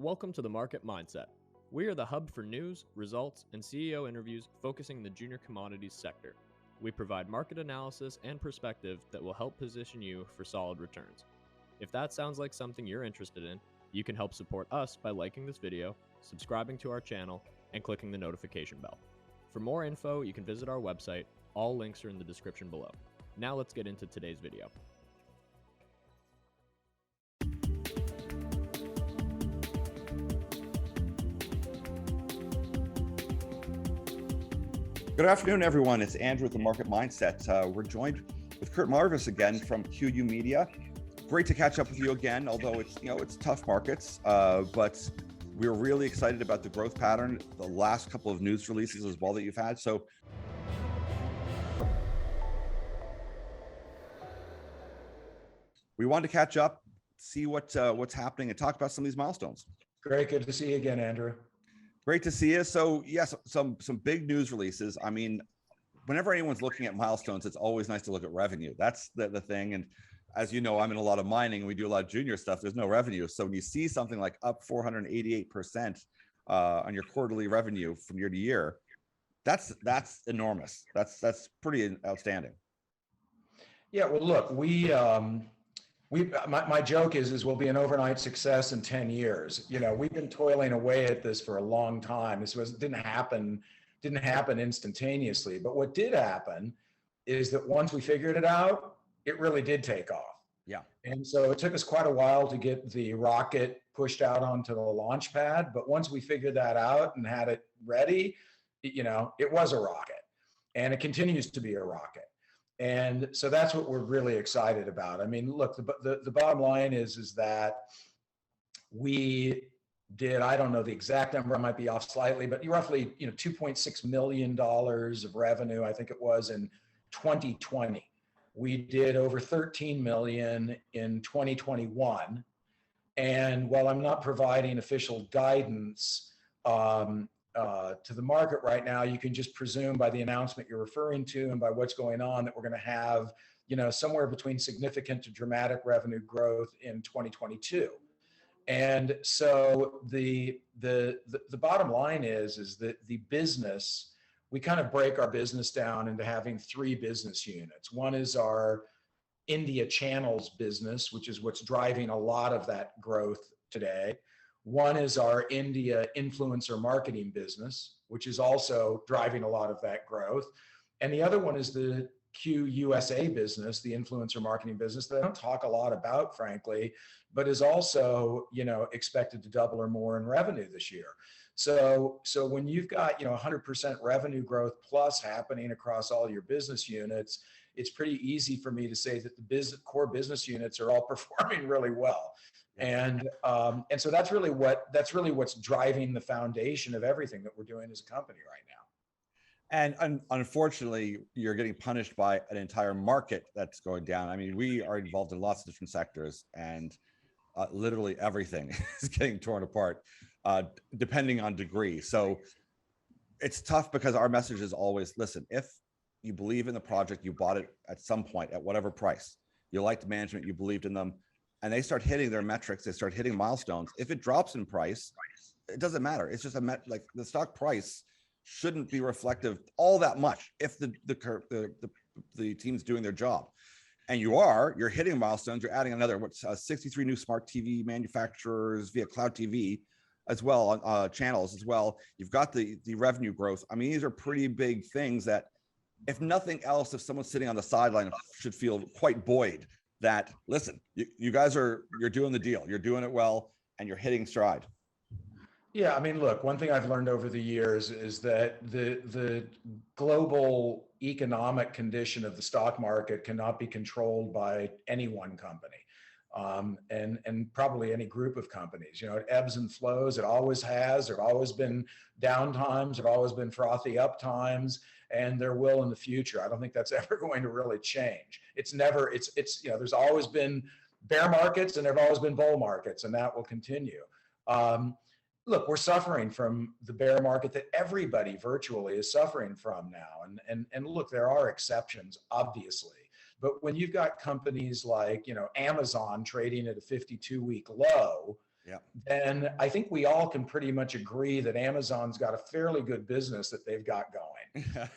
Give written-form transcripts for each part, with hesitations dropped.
Welcome to the Market Mindset. We are the hub for news, results, and CEO interviews focusing the junior commodities sector. We provide market analysis and perspective that will help position you for solid returns. If that sounds like something you're interested in, you can help support us by liking this video, subscribing to our channel, and clicking the notification bell. For more info, you can visit our website. All links are in the description below. Now let's get into today's video. Good afternoon, everyone. It's Andrew with the Market Mindset. We're joined with Curt Marvis again from QYOU Media. Great to catch up with you again, although it's tough markets, but we're really excited about the growth pattern, the last couple of news releases as well that you've had. So we wanted to catch up, see what's happening, and talk about some of these milestones. Great, good to see you again, Andrew. Great to see you. So yes, some big news releases. I mean, whenever anyone's looking at milestones, it's always nice to look at revenue. That's the thing. And as you know, I'm in a lot of mining and we do a lot of junior stuff. There's no revenue. So when you see something like up 488% on your quarterly revenue from year to year, that's enormous. That's pretty outstanding. Yeah, well, look, my joke is we'll be an overnight success in 10 years. You know, we've been toiling away at this for a long time. This didn't happen instantaneously. But what did happen is that once we figured it out, it really did take off. Yeah. And so it took us quite a while to get the rocket pushed out onto the launch pad. But once we figured that out and had it ready, it was a rocket, and it continues to be a rocket. And so that's what we're really excited about. I mean, look, the bottom line is that we did, I don't know the exact number, I might be off slightly, but roughly, $2.6 million of revenue, I think it was, in 2020. We did over 13 million in 2021. And while I'm not providing official guidance to the market right now, you can just presume by the announcement you're referring to and by what's going on that we're going to have, somewhere between significant to dramatic revenue growth in 2022. And so the bottom line is that the business, we kind of break our business down into having three business units. One is our India channels business, which is what's driving a lot of that growth today. One is our India influencer marketing business, which is also driving a lot of that growth. And the other one is the QYOU business, the influencer marketing business that I don't talk a lot about, frankly, but is also, expected to double or more in revenue this year. So when you've got, 100% revenue growth plus happening across all your business units, it's pretty easy for me to say that the core business units are all performing really well. And so that's really what's driving the foundation of everything that we're doing as a company right now. And unfortunately, you're getting punished by an entire market that's going down. I mean, we are involved in lots of different sectors, and literally everything is getting torn apart, depending on degree. So it's tough because our message is always, listen, if you believe in the project, you bought it at some point at whatever price, you liked management, you believed in them, and they start hitting their metrics, they start hitting milestones. If it drops in price, it doesn't matter. It's just like the stock price shouldn't be reflective all that much if the team's doing their job. And you're hitting milestones. You're adding another 63 new smart TV manufacturers via cloud TV as well, on channels as well. You've got the revenue growth. I mean, these are pretty big things that, if nothing else, if someone's sitting on the sideline, should feel quite buoyed that, listen, you guys you're doing the deal, you're doing it well, and you're hitting stride. Yeah, I mean, look, one thing I've learned over the years is that the global economic condition of the stock market cannot be controlled by any one company, and probably any group of companies. It ebbs and flows. It always has. There have always been down times. There have always been frothy up times, and there will in the future. I don't think that's ever going to really change. There's always been bear markets and there have always been bull markets, and that will continue. Look, we're suffering from the bear market that everybody virtually is suffering from now. And look, there are exceptions, obviously. But when you've got companies like, Amazon trading at a 52-week low, Yeah. then I think we all can pretty much agree that Amazon's got a fairly good business that they've got going.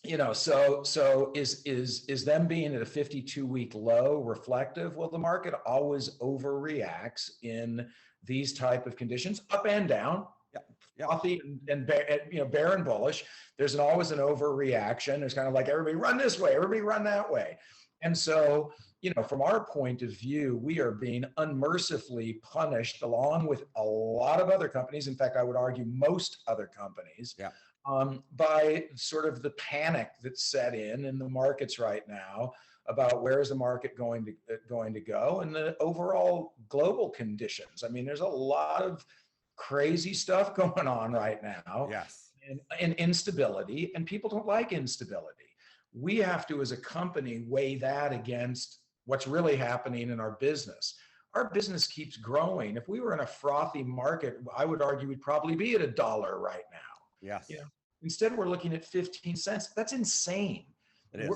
And so is them being at a 52-week low reflective? Well, the market always overreacts in these type of conditions, up and down. Frothy and bear and bullish. There's always an overreaction. There's kind of like everybody run this way, everybody run that way. And so, from our point of view, we are being unmercifully punished along with a lot of other companies. In fact, I would argue most other companies, by sort of the panic that's set in the markets right now about where is the market going to go and the overall global conditions. I mean, there's a lot of crazy stuff going on right now. Yes. And instability, and people don't like instability. We have to, as a company, weigh that against what's really happening in our business. Our business keeps growing. If we were in a frothy market, I would argue we'd probably be at $1 right now. Yes. Instead, we're looking at 15 cents. That's insane. It is.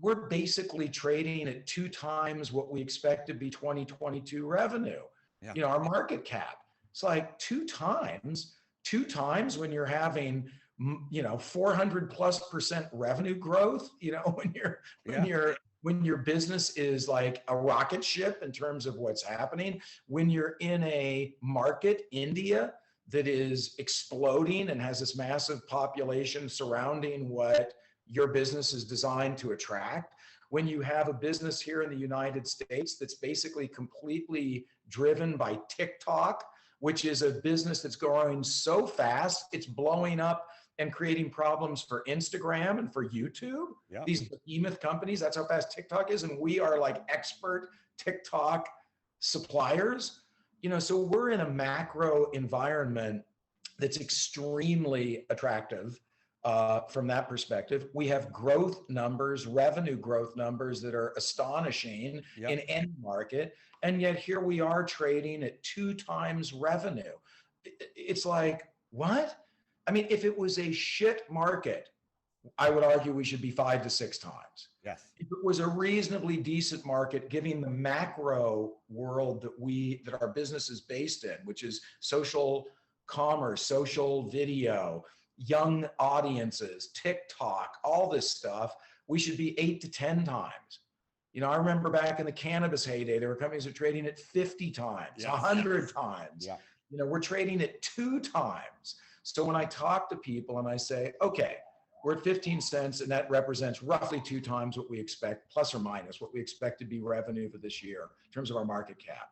We're basically trading at 2 times what we expect to be 2022 revenue. Our market cap. It's like 2 times when you're having, 400+% revenue growth, when your business is like a rocket ship in terms of what's happening, when you're in a market, India, that is exploding and has this massive population surrounding what your business is designed to attract, when you have a business here in the United States that's basically completely driven by TikTok, which is a business that's growing so fast, it's blowing up and creating problems for Instagram and for YouTube. These behemoth companies, that's how fast TikTok is. And we are like expert TikTok suppliers. So we're in a macro environment that's extremely attractive from that perspective. We have growth numbers, revenue growth numbers that are astonishing in any market. And yet here we are trading at 2 times revenue. It's like, what? I mean, if it was a shit market, I would argue we should be 5 to 6 times. Yes. If it was a reasonably decent market, given the macro world that our business is based in, which is social commerce, social video, young audiences, TikTok, all this stuff, we should be 8 to 10 times. I remember back in the cannabis heyday, there were companies that were trading at 50 times, 100 times. We're trading at 2 times. So when I talk to people and I say, okay, we're at 15 cents and that represents roughly 2 times what we expect, plus or minus what we expect to be revenue for this year in terms of our market cap.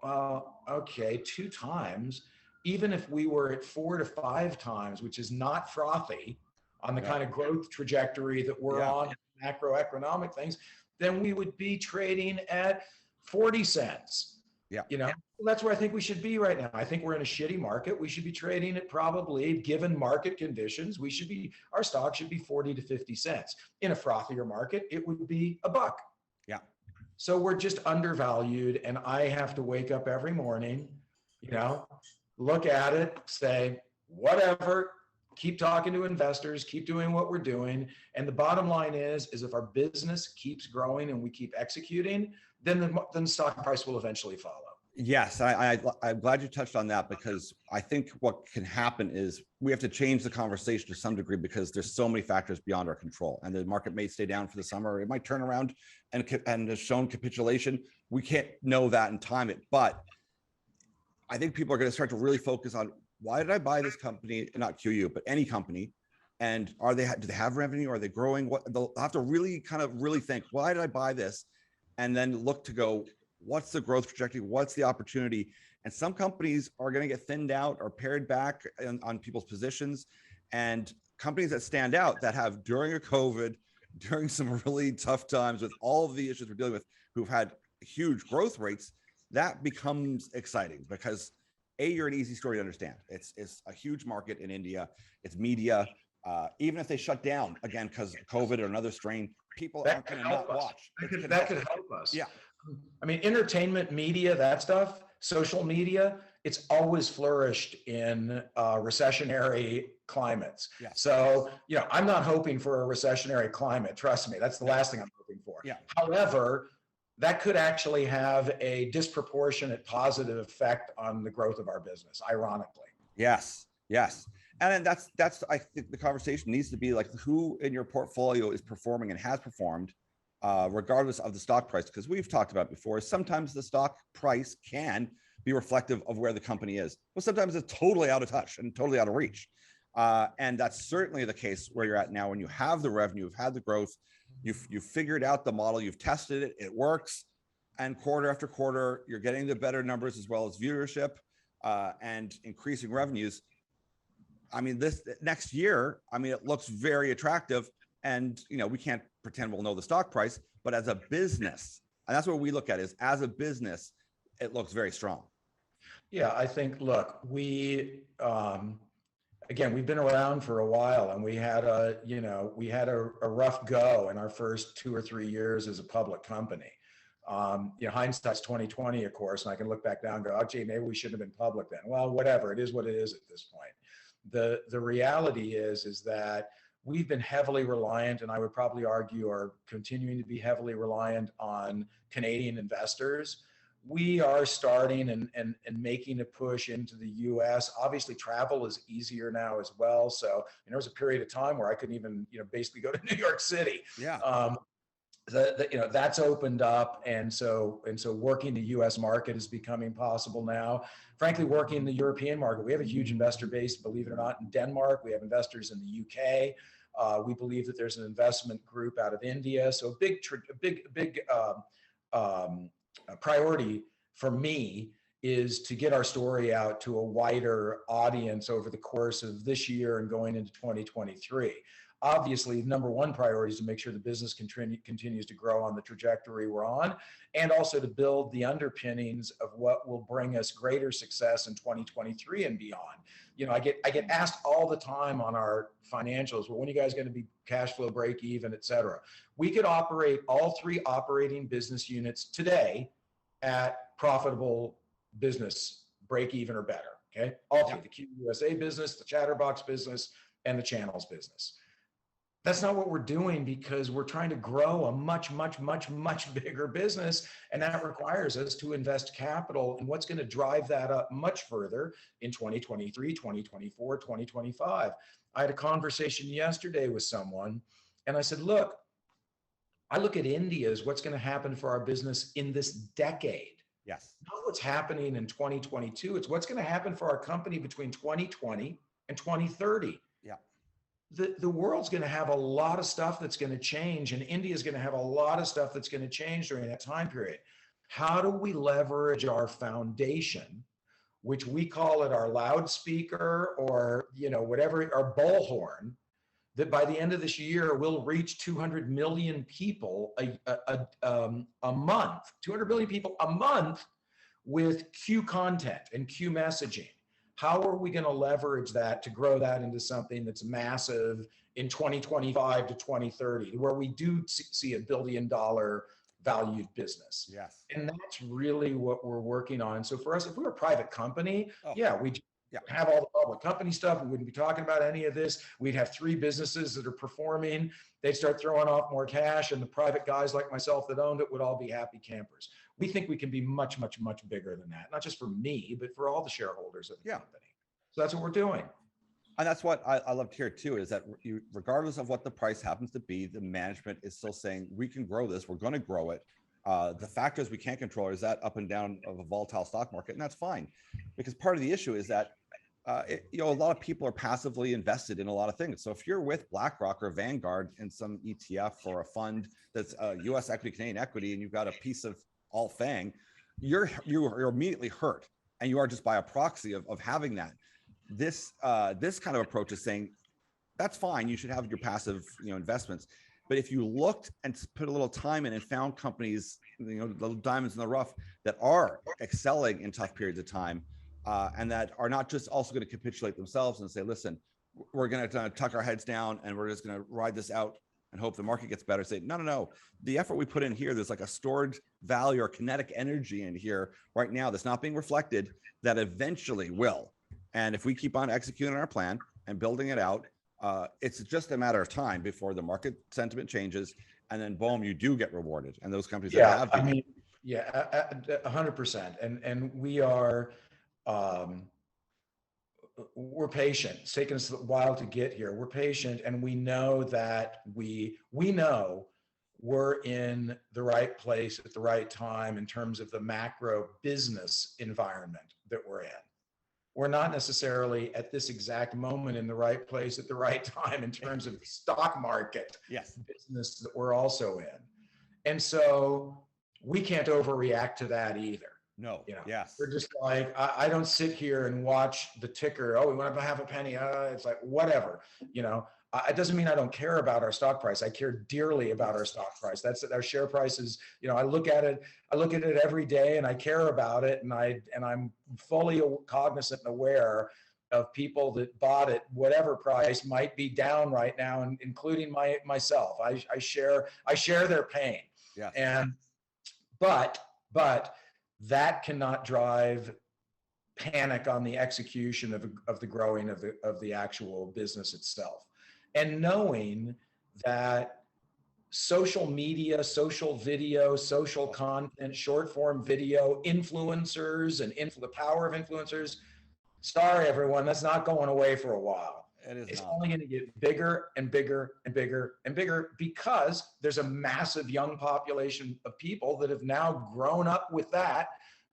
Well, okay, 2 times, even if we were at 4 to 5 times, which is not frothy on the kind of growth trajectory that we're on, macroeconomic things, then we would be trading at 40 cents. That's where I think we should be right now. I think we're in a shitty market. We should be trading at probably, given market conditions, our stock should be 40 to 50 cents. In a frothier market, it would be $1. So we're just undervalued, and I have to wake up every morning, look at it, say, whatever, keep talking to investors, keep doing what we're doing. And the bottom line is if our business keeps growing and we keep executing, then the stock price will eventually follow. Yes, I'm glad you touched on that, because I think what can happen is we have to change the conversation to some degree, because there's so many factors beyond our control, and the market may stay down for the summer. It might turn around and has shown capitulation. We can't know that and time it, but I think people are going to start to really focus on, why did I buy this company? Not QYOU, but any company. And do they have revenue? Are they growing? They'll have to really think, why did I buy this? And then look to go, what's the growth trajectory? What's the opportunity? And some companies are going to get thinned out or pared back on people's positions. And companies that stand out, that have during a COVID, during some really tough times with all of the issues we're dealing with, who've had huge growth rates, that becomes exciting, because you're an easy story to understand. It's a huge market in India. It's media. Even if they shut down again because of COVID or another strain, people aren't going to not watch. That could help us. Yeah. I mean, entertainment, media, that stuff, social media, it's always flourished in recessionary climates. Yes. So, I'm not hoping for a recessionary climate. Trust me, that's the last thing I'm hoping for. Yeah. However, that could actually have a disproportionate positive effect on the growth of our business, ironically. Yes, yes. And then that's I think the conversation needs to be like, who in your portfolio is performing and has performed, regardless of the stock price. Because we've talked about before, sometimes the stock price can be reflective of where the company is, but sometimes it's totally out of touch and totally out of reach. And that's certainly the case where you're at now. When you have the revenue, you've had the growth, you've figured out the model, you've tested it, it works, and quarter after quarter, you're getting the better numbers as well as viewership, and increasing revenues. I mean, this next year, I mean, it looks very attractive, and we can't pretend we'll know the stock price, but as a business, and that's what we look at, is as a business, it looks very strong. Yeah, I think, look, again, we've been around for a while, and we had a rough go in our first 2 or 3 years as a public company. Hindsight's 2020, of course, and I can look back down and go, oh, gee, maybe we shouldn't have been public then. Well, whatever, it is what it is at this point. The reality is that we've been heavily reliant, and I would probably argue are continuing to be heavily reliant on Canadian investors. We are starting and making a push into the US. Obviously, travel is easier now as well. So there was a period of time where I couldn't even, basically go to New York City. Yeah. That's opened up, and so working the U.S. market is becoming possible now. Frankly, working the European market, we have a huge investor base, believe it or not, in Denmark. We have investors in the UK. We believe that there's an investment group out of India. So a big priority for me is to get our story out to a wider audience over the course of this year and going into 2023. Obviously, number one priority is to make sure the business continues to grow on the trajectory we're on, and also to build the underpinnings of what will bring us greater success in 2023 and beyond. I get asked all the time on our financials, well, when are you guys going to be cash flow break even, et cetera? We could operate all 3 operating business units today at profitable business break even or better. Okay, all 3: the QYOU USA business, the Chatterbox business, and the channels business. That's not what we're doing, because we're trying to grow a much, much, much, much bigger business. And that requires us to invest capital in what's going to drive that up much further in 2023, 2024, 2025. I had a conversation yesterday with someone, and I said, look, I look at India as what's going to happen for our business in this decade. Yes. Not what's happening in 2022. It's what's going to happen for our company between 2020 and 2030. Yeah. The world's going to have a lot of stuff that's going to change, and India's going to have a lot of stuff that's going to change during that time period. How do we leverage our foundation, which we call it our loudspeaker, or whatever, our bullhorn, that by the end of this year we'll reach 200 million people a month, 200 million people a month with Q content and Q messaging. How are we going to leverage that to grow that into something that's massive in 2025 to 2030, where we do see $1 billion valued business? Yes. And that's really what we're working on. And so for us, if we were a private company, we'd have all the public company stuff. We wouldn't be talking about any of this. We'd have 3 businesses that are performing. They'd start throwing off more cash, and the private guys like myself that owned it would all be happy campers. We think we can be much, much, much bigger than that. Not just for me, but for all the shareholders of the company. So that's what we're doing. And that's what I love to hear too, is that regardless of what the price happens to be, the management is still saying, we can grow this. We're going to grow it. The factors we can't control is that up and down of a volatile stock market. And that's fine, because part of the issue is that a lot of people are passively invested in a lot of things. So if you're with BlackRock or Vanguard in some ETF or a fund that's US equity, Canadian equity, and you've got a piece of all FANG, you're immediately hurt, and you are just by a proxy of having that. This kind of approach is saying, that's fine, you should have your passive investments, but if you looked and put a little time in and found companies, little diamonds in the rough, that are excelling in tough periods of time, and that are not just also going to capitulate themselves and say, listen, we're going to tuck our heads down and we're just going to ride this out and hope the market gets better. Say, no. The effort we put in here, there's like a stored value or kinetic energy in here right now that's not being reflected, that eventually will. And if we keep on executing our plan and building it out, it's just a matter of time before the market sentiment changes and then boom, you do get rewarded. And those companies that Yeah, have I been, mean, yeah, 100%. And we are, um, we're patient. It's taken us a while to get here. We're patient, and we know that we know we're in the right place at the right time in terms of the macro business environment that we're in. We're not necessarily at this exact moment in the right place at the right time in terms of the stock market yes, business that we're also in. And so we can't overreact to that either. no, You know, yes, we're just like, I don't sit here and watch the ticker. Oh, we went up a half a penny. It's like, whatever, you know. It doesn't mean I don't care about our stock price. I care dearly about our stock price. That's our share prices. You know, I look at it every day, and I care about it, and I'm fully cognizant and aware of people that bought it whatever price might be down right now, and including myself. I share their pain. yes, And but that cannot drive panic on the execution of the growing of the actual business itself. And knowing that social media, social video, social content, short form video, influencers, and the power of influencers, sorry everyone, that's not going away for a while. It's only going to get bigger and bigger and bigger and bigger, because there's a massive young population of people that have now grown up with that,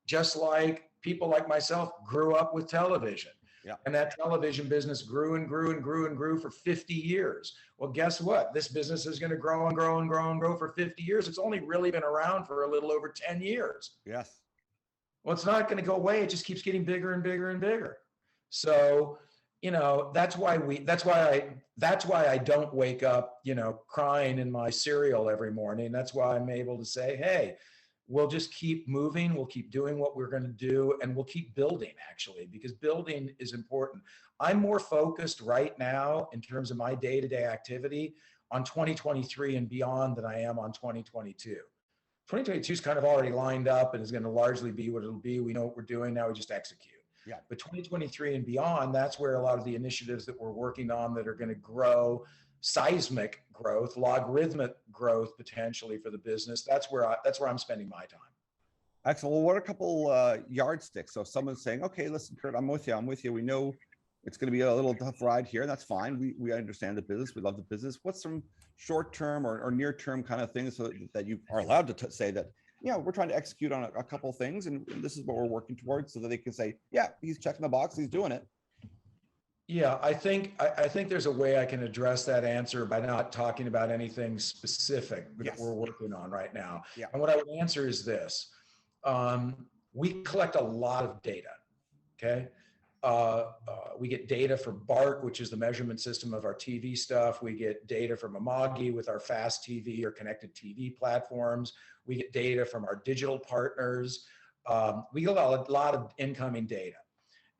just like people like myself grew up with television. Yeah. And that television business grew and grew and grew and grew for 50 years. Well, guess what? This business is going to grow and grow and grow and grow for 50 years. It's only really been around for a little over 10 years. yes. Well, it's not going to go away. It just keeps getting bigger and bigger and bigger. So, you know, that's why I don't wake up, you know, crying in my cereal every morning. That's why I'm able to say, hey, we'll just keep moving. We'll keep doing what we're going to do, and we'll keep building, actually, because building is important. I'm more focused right now in terms of my day-to-day activity on 2023 and beyond than I am on 2022. 2022 is kind of already lined up and is going to largely be what it'll be. We know what we're doing now. We just execute. Yeah. But 2023 and beyond, that's where a lot of the initiatives that we're working on that are going to grow, seismic growth, logarithmic growth potentially for the business. That's where I'm spending my time. Excellent. Well, what are a couple yardsticks? So if someone's saying, okay, listen, Curt, I'm with you. We know it's going to be a little tough ride here. And that's fine. We understand the business. We love the business. What's some short-term or near-term kind of things so that you are allowed to say that, yeah, we're trying to execute on a couple of things, and this is what we're working towards, so that they can say, yeah, he's checking the box, he's doing it. Yeah, I think there's a way I can address that answer by not talking about anything specific that we're working on right now. Yeah. And what I would answer is this. We collect a lot of data, okay? We get data from BARC, which is the measurement system of our TV stuff. We get data from Amagi with our fast TV or connected TV platforms. We get data from our digital partners. We get a lot of incoming data.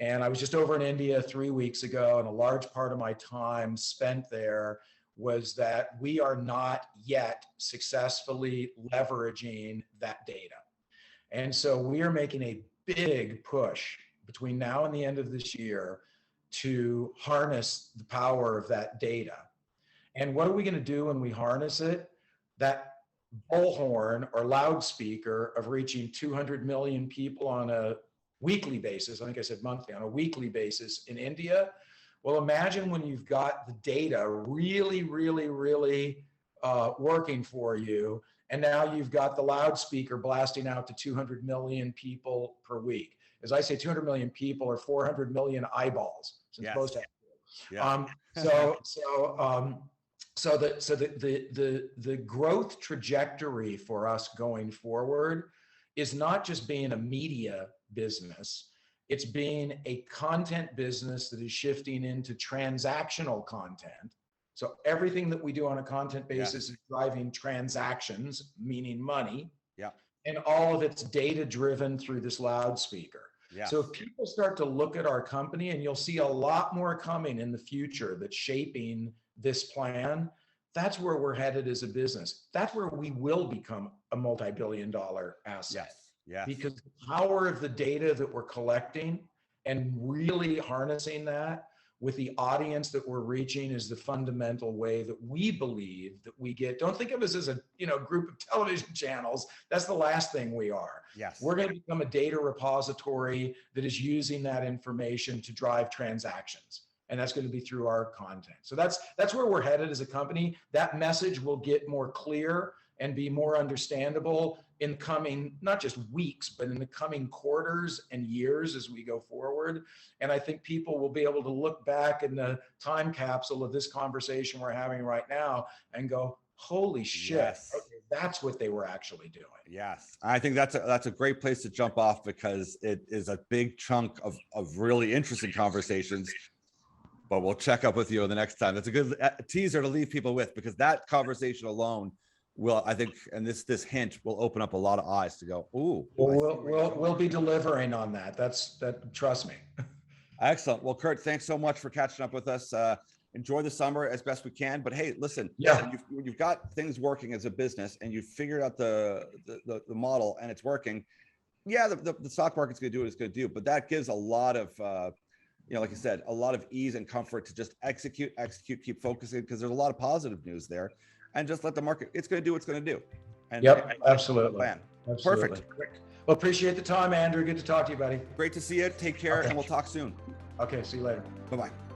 And I was just over in India 3 weeks ago, and a large part of my time spent there was that we are not yet successfully leveraging that data. And so we are making a big push between now and the end of this year to harness the power of that data. And what are we going to do when we harness it? That bullhorn or loudspeaker of reaching 200 million people on a weekly basis, I think I said monthly, on a weekly basis in India. Well, imagine when you've got the data really, really, really working for you, and now you've got the loudspeaker blasting out to 200 million people per week. As I say, 200 million people are 400 million eyeballs, since most have. Yeah. So the growth trajectory for us going forward is not just being a media business, it's being a content business that is shifting into transactional content. So everything that we do on a content basis is driving transactions, meaning money. Yeah. And all of it's data driven through this loudspeaker. Yeah. So if people start to look at our company, and you'll see a lot more coming in the future that's shaping this plan, that's where we're headed as a business. That's where we will become a multi-billion-dollar asset. Yes. Yes. Because the power of the data that we're collecting and really harnessing that with the audience that we're reaching is the fundamental way that we believe that we get. Don't think of us as a group of television channels. That's the last thing we are. Yes. We're going to become a data repository that is using that information to drive transactions. And that's going to be through our content. So that's where we're headed as a company. That message will get more clear and be more understandable in coming, not just weeks, but in the coming quarters and years as we go forward. And I think people will be able to look back in the time capsule of this conversation we're having right now and go, holy shit, Yes. okay, that's what they were actually doing. Yes. I think that's a great place to jump off, because it is a big chunk of really interesting conversations. But we'll check up with you the next time. That's a good teaser to leave people with, because that conversation alone will, I think, and this hint will open up a lot of eyes to go, ooh. Well, we'll be delivering on that. Trust me. Excellent. Well, Curt, thanks so much for catching up with us. Enjoy the summer as best we can. But hey, listen, you've got things working as a business, and you've figured out the model, and it's working. Yeah, the stock market's going to do what it's going to do, but that gives a lot of like you said, a lot of ease and comfort to just execute, keep focusing, because there's a lot of positive news there, and just let the market, it's going to do what it's going to do. And absolutely. Perfect. Well, appreciate the time, Andrew. Good to talk to you, buddy. Great to see you. Take care, and we'll talk soon. Okay, see you later. Bye-bye.